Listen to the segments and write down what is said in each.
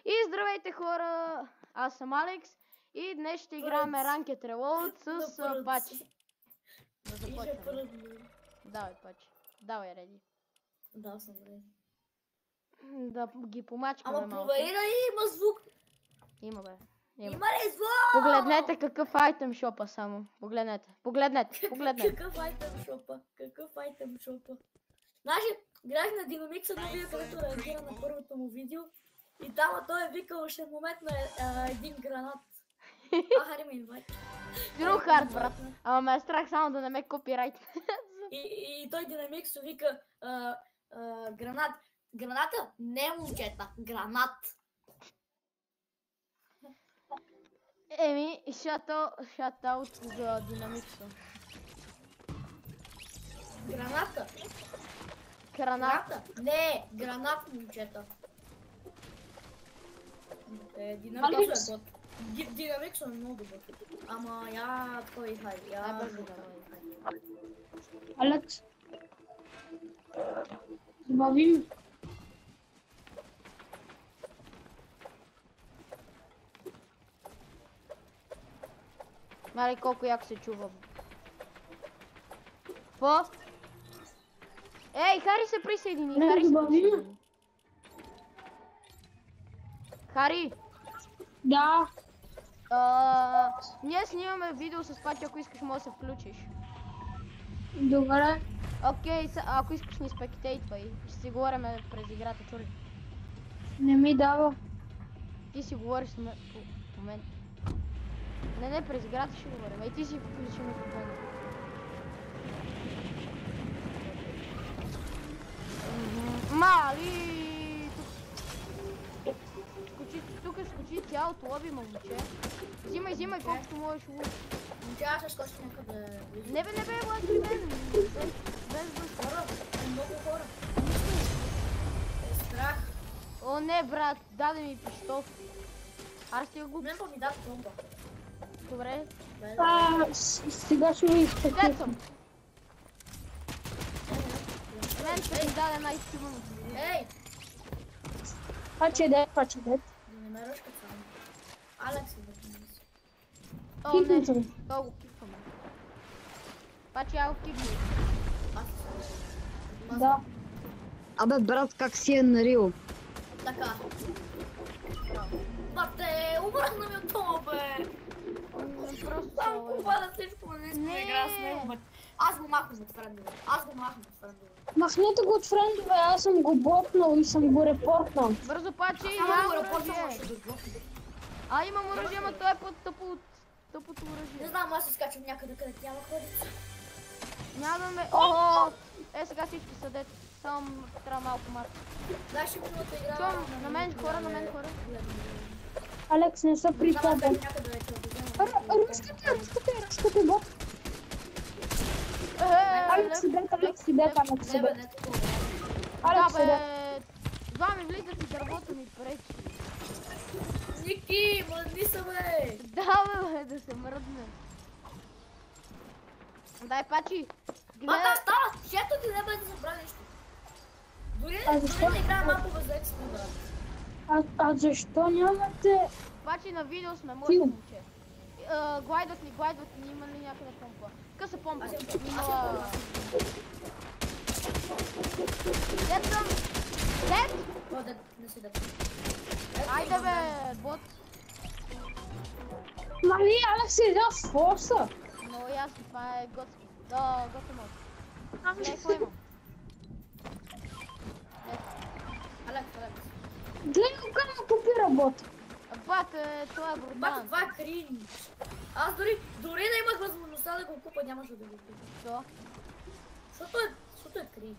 И здравейте хора, аз съм Алекс и днес ще играем Ranked Reload с Пачи. Да започваме. Давай, Пачи. Давай, реди. Да, съм реди. Да ги помачкаме малко. Ама провери дали има звук. Има, бе. Има ли звук? Погледнете какъв айтем шопа само. Погледнете. Какъв айтем шопа? Значи, гледах на Динамикса новия, където реагира на първото му видео. И там той е викал, ще моментно един гранат. Хари ме инвайт. Друг хард, брат. Ама ме е страх само да не ме копирайт. И той Динамиксо вика гранат. Граната? Не момчета, гранат. Еми, шатаут за Динамиксо. Граната? Граната? Не, гранат, момчета. Динамиксо е бот. Динамиксо е много добър. Ама я твой хай. Алекс. Добавим. Мари, колко яко се чува. Какво? Ей, Хари се присъедини. Хари! Да. Ние снимаме видео с Пачи, ако искаш може да се включиш. Добре. Окей, ако искаш ни спектейтвай. Ще си говорим през играта, чули? Не ми дава. Ти си говориш в момента. Не, през играта ще говорим. Ей, ти си включи микрофона. Мали! Тук скочи цялото лоби, момче. Взимай колкото можеш лук. Момче, аз ще скочи някъде. Не бе, влад при мен. Без хора, много хора. Страх. О, не, брат, даде ми пистол. Аз ще го... Не ми даде пломба. Добре. Сега ще ви изпекам. Дед съм. Мен ще ми даде най-сигурно. Ей! Паче дед. Да не ме ръшкат само. Алекс е да ти мисли. О, не, то го кикваме. Паче, я го кикваме. Да. Абе, брат, как си е нарил? Така. Бате, обръхна ми от това, бе! Само попада всичко, не искам да игра с него, бе. Аз го махам от френдове. Махнете го от френдове, аз съм го ботнал и съм го репортнал. Бързо, Пачи, Само го нямам репортвам, оръжие. ще го блокна. Имам оръжие, ама той е тъпото оръжие. Не знам, аз се скачам някъде, къде тя ходи. Нямаме... сега всички са дет. Само трябва малко марка. Дай ще минута игра. Чувам, на мен хора. Алекс, не са при Знам, тебе. някъде вече обезема. Рускате бот. Алекс си дет. Не бе, не такова. Алекс си дет. Това ми влизат и дървото ми пречи. Ники, мръдни са, бе! Да, бе, да се мръдне. Дай, Пачи. Мата, става! Шето ти не бе да забравя нещо. Дори да играя малко без експо, брат. А защо нямате... Пачи, на видео сме, може да момче. Глайдват ни, има ли някъде помпа? Къса помпа. Дед съм! Дед! О, дед, не си дед. Айде бе, бот. Нали, Алекс е взял фоса. Много ясно, това е готски. Готово. Леко има. Алекс. Гледай го как ме копира бот. Бат, това е брутално. Бат, това е кринч. Аз дори да имах възможността да го купа, нямаше да го купа. Що? Защото е кринч.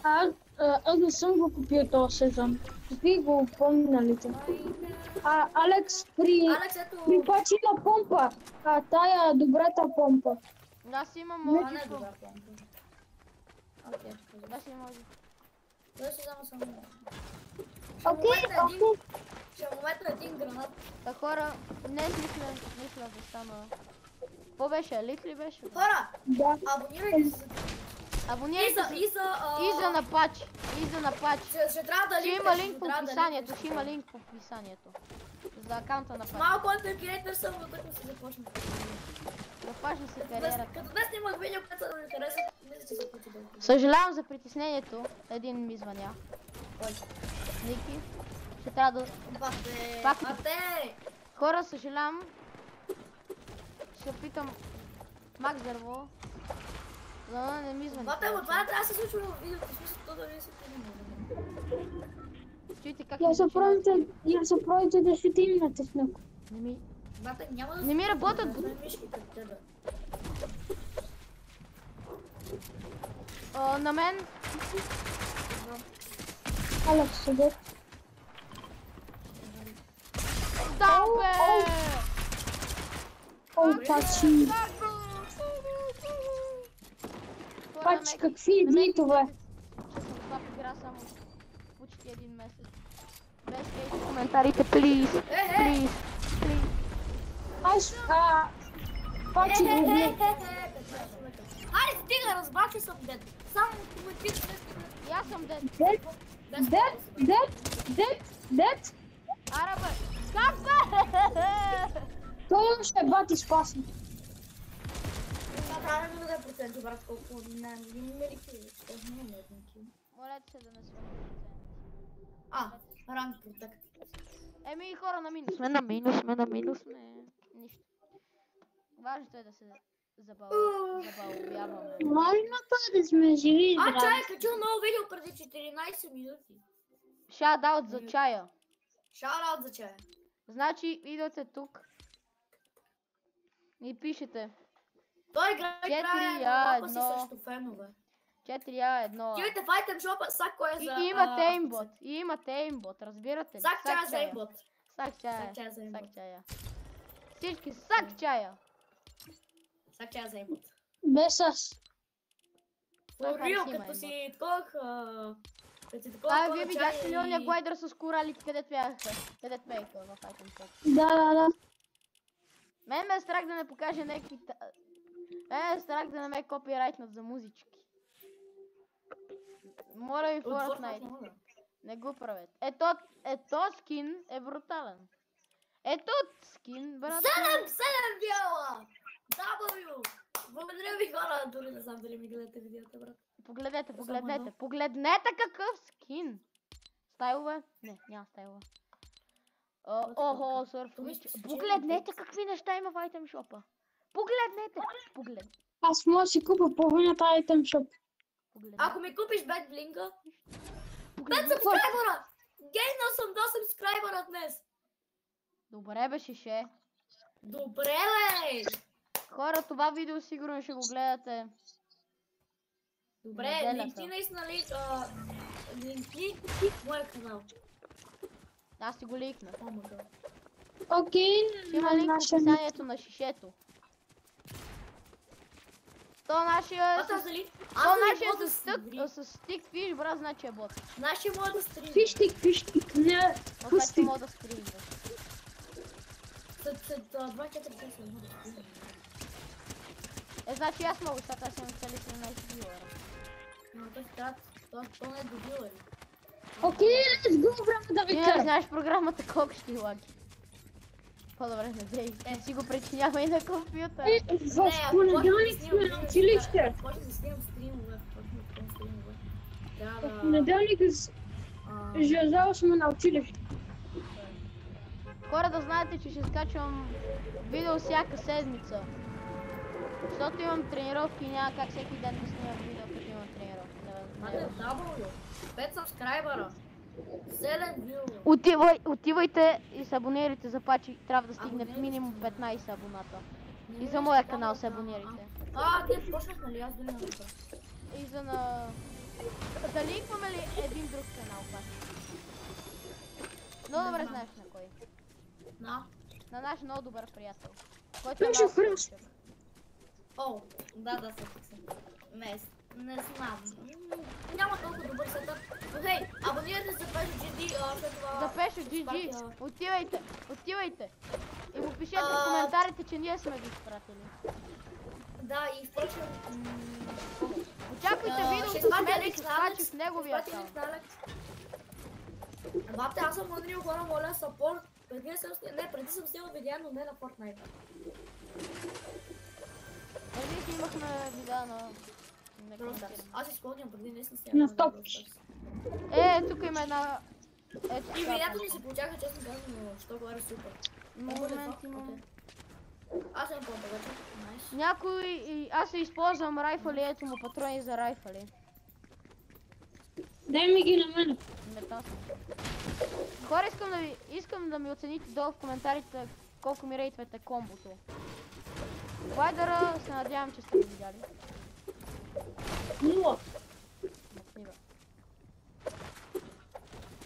Аз не съм го купил този сезон. Купих го поминалите. Алекс, при Пачи има помпа. Тая добрата помпа. Аз имам Това не е добра помпа. Окей, Аз имам може. той си взема само. Окей. Ще моментно един гранат. Та хора, днес мисля да стана. Какво беше? Елит ли беше? Хора, Да. абонирайте се. Абонирайте се. И за напач. Ще трябва да Ще има линк в описанието. Ще има линк в описанието. За акаунта на пач. Малко контент креатор съм, но като се започна. Започна се кариерата. Като днес снимах видео, което да ми хареса, мисля, че се получи да. Съжалявам за притеснението. Един ми звъня. Кой? Ники. Ще трябва да... Бате! Хора, съжалявам. Ще питам Макс Дърво. За да не ми звъни. Бате, но това трябва да се случва в видеото, в смисъл то да не се приема. Чуйте как Я се правите да си имате с него. Бате, няма да... Не ми работят. На мен. Алекс, седет. Да, бе! О, пачи. Пачи, какви едитове. Че съм това игра само почти един месец. Без хейт в коментарите, please. Аз, пачи го убие. Хайде, стига, разбрах, че съм дед. Само коментираш нещо. И аз съм дед. Дед. Ара, бе! Как, бе? Той ще бати спасен. Направо да е процент, брат, колко не мерики. Молете се да не свалим процент. Ранг протект. Еми, хора на минус. Сме на минус, не. Нищо. Важното е да се забавляваме. Важното е да сме живи и здрави. Чай, качил ново видео преди 14 минути. Шаут за чая. Шаут за чая. Значи, идвате тук и пишете. Той играе на малко си срещу фенове. 4A1. Тивайте в айтем шопа, сак кой е за... И имате еймбот, разбирате ли? Сак чая за еймбот. Сак чая. Всички сак чая. Сак чая за еймбот. Без аз. Форил, като си такох... Вие видяхте ли ония глайдър с коралите, където бяха? Където бяха в айтем шоп? Да. Мен ме е страх да не покаже някакви... Мен е страх да не ме копирайтнат за музички. Моля ви, Fortnite. Не го правете. Ето скин е брутален. Ето скин, брат. 7 бяла! W! Благодаря ви, хора. Дори не знам дали ми гледате видеото, брат. Погледнете какъв скин. Стайлове? Не, няма стайлове. Охо, сърфович. Погледнете какви неща има в айтем шопа. Погледнете. Аз мога да си купя половината айтем шоп. Ако ми купиш бетблинка... 5 сабскрайбъра! Гейнал съм 2 сабскрайбъра днес! Добре бе, шише. Добре, бе! Хора, това видео сигурно ще го гледате. Добре, линкни наистина линкни моя канал. Аз си го ликнах. Окей, има линк в описанието на шишето. То нашия с стик фиш, брат, значи е бот. Нашия мога да стрим. Фиштик, не пустик. Мога да стрим. След 2-4 часа мога да стрим. Значи аз мога, защото аз имам цели 17 вилера. Но той трябва, то не е до вилери. Окей, let's go, време да ви Ти кажа. не знаеш програмата колко ще лаги. По-добре не дей, не си го причинява и на компютъра. В понеделник сме на училище. Почвам да снимам стримове. В понеделник Жозал сме на училище. Хора, да знаете, че ще скачвам видео всяка седмица. Защото имам тренировки и няма как всеки ден да снимам видео, като имам тренировки. W, 5 сабскрайбъра, 7 вило. Отивайте и се абонирайте за пачи. Трябва да стигне минимум 15 абоната. И за моя канал се абонирайте. Ние почнахме ли? Аз дори не знам. И за на... Да линкваме ли един друг канал пачи? Много добре знаеш на кой. На наш много добър приятел. Който е малко Хръст. О, да, съм. Не знам. Няма толкова добър сетъп. Но хей, абонирайте се за Пешо GG, след това... За Пешо GG, отивайте. И го пишете в коментарите, че ние сме ви изпратили. Да, и впрочем... Очаквайте видеото ще с изпратя мен и линк ще на скача Алекс. в неговия Изпрати акаунт. линк на Алекс. Бате, аз съм мъдрил хора, моля, сапорт. Преди съм снимал видеа, но не на Fortnite. Ние снимахме видеа на... не Brawl Stars. коментирам. Аз изпълням преди наистина На снимам стоп. Brawl Stars. Тук има една... Ето И така. видеята ни се получаха, честно казвам, но що говоря супер. Момент имам. Аз имам помпа вече. Найс. Някой... Аз използвам райфали, ето му патрони за райфали. Дай ми ги на мен. Метасно. Хора, искам да ми оцените долу в коментарите колко ми рейтвате комбото. Вайдъра се надявам, че сте го видяли. 0. Мотива.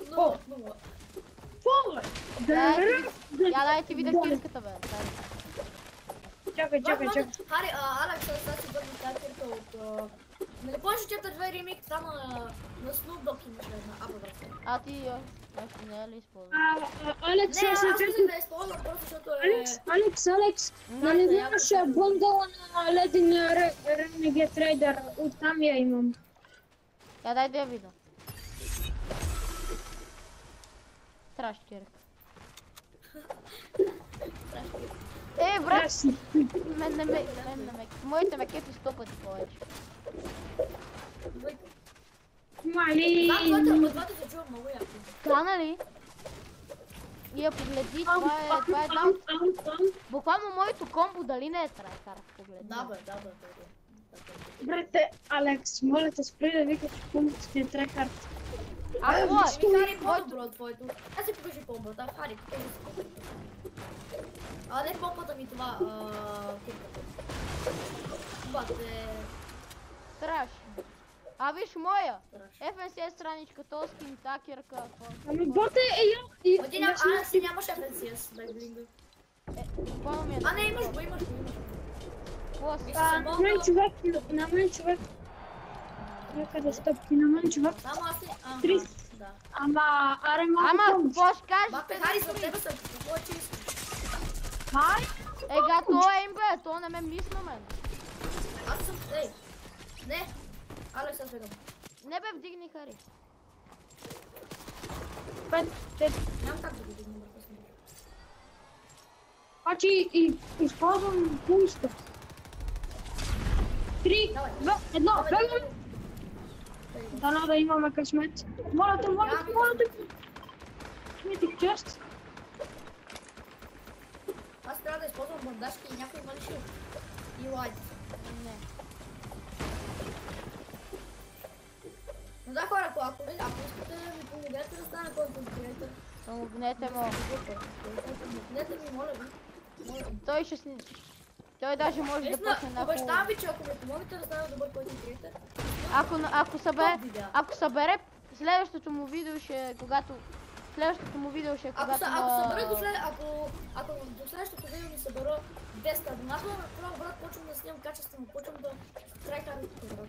Много, много. Фоло! Дай ти видя кирката, бе. Чакай. Хари, Алекс, сега си върна тази кирка от... Нали помниш, че Chapter 2 ремейк там на Snoop Dogg имаше една апа-версия? А ти, нещо не е ли използвал? Алекс, Не, аз аз мислих да използвам просто, защото Алекс, нали нямаше бъндъла на ледения Renegade Trader, оттам я имам. Дай да я видя. Страш кирка. Брат! Мен не ме... Моите ме кефи 100 пъти повече. Мали! От двата се чува много яко. Стана ли? Я погледи, това е там. Буквално моето комбо дали не е трайкар, погледи. Да бе. Брате, Алекс, моля те спри да викаш, че помните ти е трайкард. Ако Хари, по-добро от твоето. Аз си покажи помпата. Хари, покажи си помпата. Не помпата ми това, кирката. Бате... Страш. Виж моя! FNCS страничка, то скин, та кирка. Ами боте Аз си нямаш FNCS, дай блинга. Буквално ми е... Не, имаш го. Какво си? на мен човек. Някъде стъпки на мен човек. Само аз си... Да. Ама, аре малко. Ама, какво ще кажеш? Бате, Хари, за тебе съм. Какво е чисто? Хай? То е им бе, то не ме мисля мен. Аз съм... Не. Алекс, аз бегам. Не бе, вдигни Хари. 5. Нямам как да го дигна бъркъсно. Значи използвам пулста. 3, 2, 1, бегам! Дано да имаме късмет. Моля те. Митик чест. Аз трябва да използвам бандажки и някой има ли шил. И лайт. Не. Но да, хора, ако искате да ми помогнете да стане контент креатор. Помогнете му. Помогнете ми, моля ви. Той ще сни... Той даже може да почне на Обещавам ви, че ако ми помогнете да стане добър контент креатор. Ако събере следващото му видео ще е когато... Следващото му видео ще е когато Ако до следващото видео ми събера 200 абоната, тогава брат почвам да снимам качествено, почвам да трайкарам тук, брат.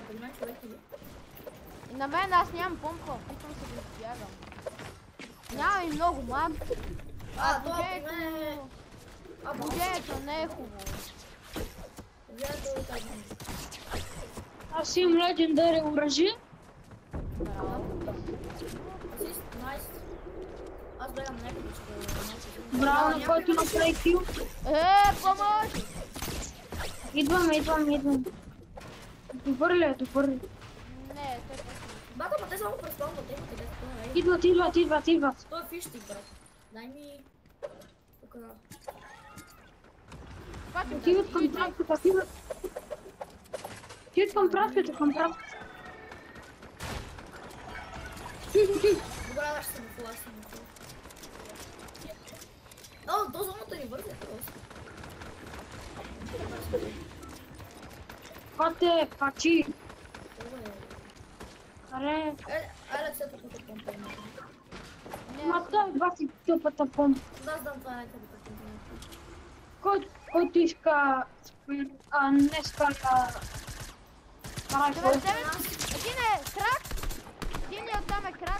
При мен човек или? И на мен аз нямам помпа, опитвам се да избягам. Няма и много мак. Будеето не е хубаво. Аз имам легендари оръжие. Аз бегам някъде, че... Браво на който направи кил. Помощ! Идвам. Добър ли е? Не, той Бата, ма те само преспълнват, те къде са, Идват. Той е фиштик, брат. Дай ми... Тук да... Отиват към трафката, отиват към трафката. Ти. Добре, аз ще се мифла, то зоната ни върза просто. Бате, пачи. Аре. Алекс, ето тук е помпа. Ма той два си тъпата помпа. Да, знам това е някъде тук. Който иска... днеска райфъл. Един е крак! Един е оттам е крак!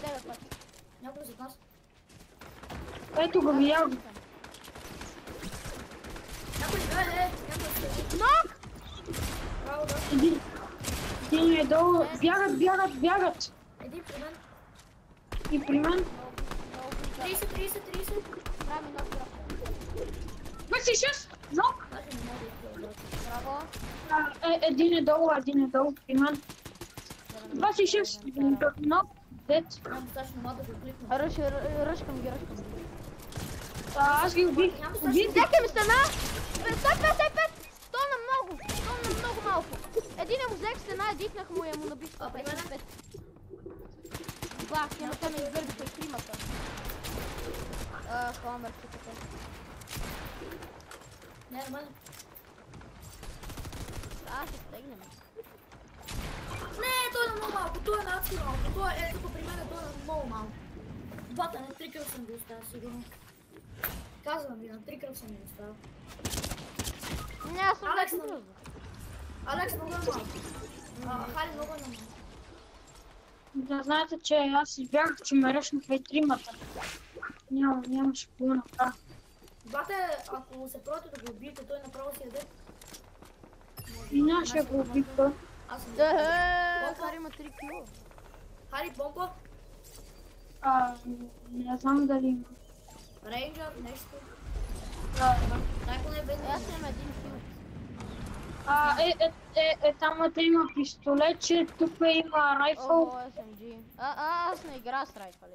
Тебе път. Някой зад нас. Ето го видях. Един е долу. Бягат. Един при мен. И при мен. 30. Прави нов дръпка. 26! Нок! Значи не мога да изпълня. Браво. Един е долу при мен. 26! Нок! Дет. Нямам достатъчно мога да го кликна. Ръшкам ги. Аз ги убих. Взеха ми стена! 155! Столна много малко. Един му взех стена, дихнах му и му набих 155. Бах, те ме изгърбиха и тримата. Хомерчетата. Не, нормално. Ще стегнем. Не, той е много малко, той е адски малко. Той е тук при мен, той е много малко. Бата, на 3 кръв съм го оставил сигурно. Казвам ви, на 3 кръв съм го оставил. Не, аз съм Алекс, много бързо. Алекс много е малко. Хали много е малко. Да знаете, че аз избягах, че ме ръшнаха и тримата. Нямаше какво да направя. Бате, ако се пробвате да го убиете, той направо си яде. И нашия го убих той. Аз съм. Хари има 3 кило. Хари, помпа, Не знам дали има. рейнджър, нещо. Някой не е без Аз имам 1 кило. Там има пистолет, тук има райфъл. SMG. Аз не игра с райфали.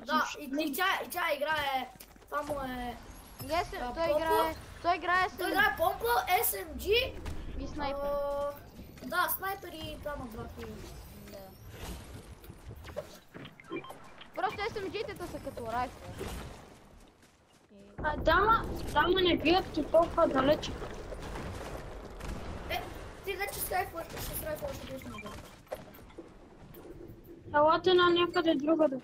Да, и тя играе, това му е... Той играе с... Той играе помпа, SMG, И снайпер. да, снайпер и това на 2 хиляди. Да. Просто SMG-тата са като райфъл. Дама не бият толкова далече. Ти вече с райфъл ще биеш много. Елате на някъде другаде.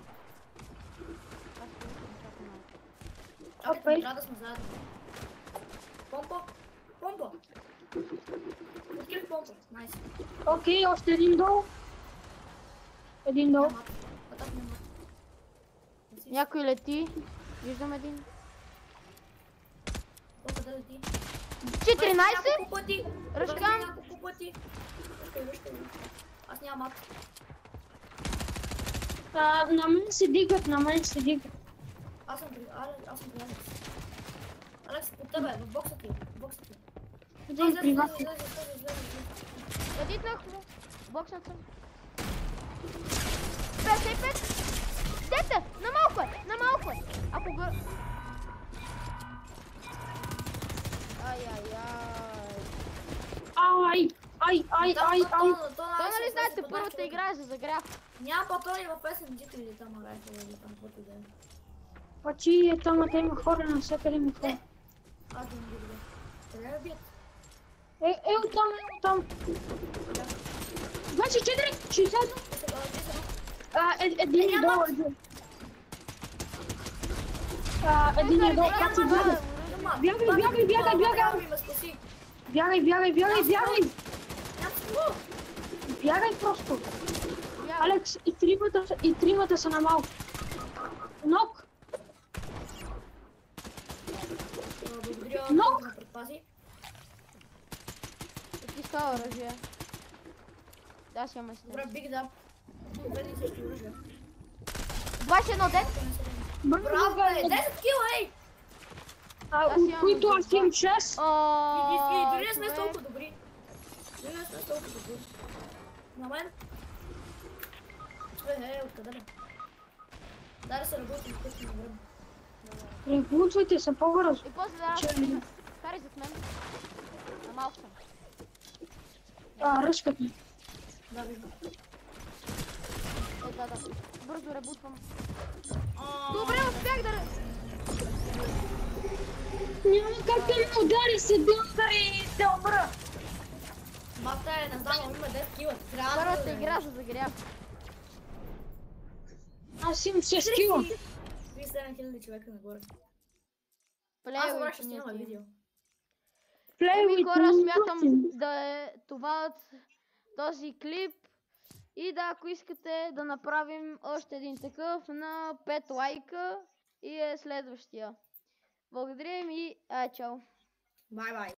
Чакайте, трябва да сме заедно. Помпа. Открих помпа, найс. Окей, още един долу. Един долу. Някой лети. Виждам един. Помпа да лети. 14? Ръшкам. Няколко пъти. Ръшкай. Аз нямам мат. На мен се дигат. Аз съм при Алекс. Алекс, под тебе, в бокса ти. Един при вас. Излезе. Задитнах му. Бокснат съм. 55. Дете! На малко е. Ако го... Ай. Той нали знаете, първата игра е за загряв. Няма патрони в SMG или там райфъл или там каквото и да е. Пачи, там има хора на всякъде ми хора. Аз да не ги видя. Къде ме бият? Оттам. 24, 61. Един е долу. Един е долу, как се гледа? Бягай. Бягай просто. Алекс, и тримата са на малко. Нок. Благодаря, Но! да ме предпази. Ти става оръжие. Да, си имаме Добре, биг да. Веди също оръжие. 21 ден. Браво, бе! 10 кила, ей! От които аз имам 6. И дори не сме толкова добри. На мен? Откъде бе? Дай да се работим късно на време. Ребутвайте се по-бързо. И после да разпочваме. Карай зад мен. На малко съм. Ръшкат ми. Да, виждам. Да. Бързо ребутвам. Добре, успях да... Няма как да ме удари се и да умра. Бата не знам, има 10 кила. Първата игра за загряв. Аз имам 6 кила. 37 000 човека нагоре. Аз Плейвайте обаче ще снимам видео. Еми хора, смятам да е това този клип. И да, ако искате да направим още един такъв на 5 лайка и е следващия. Благодаря ми и чао! Бай-бай!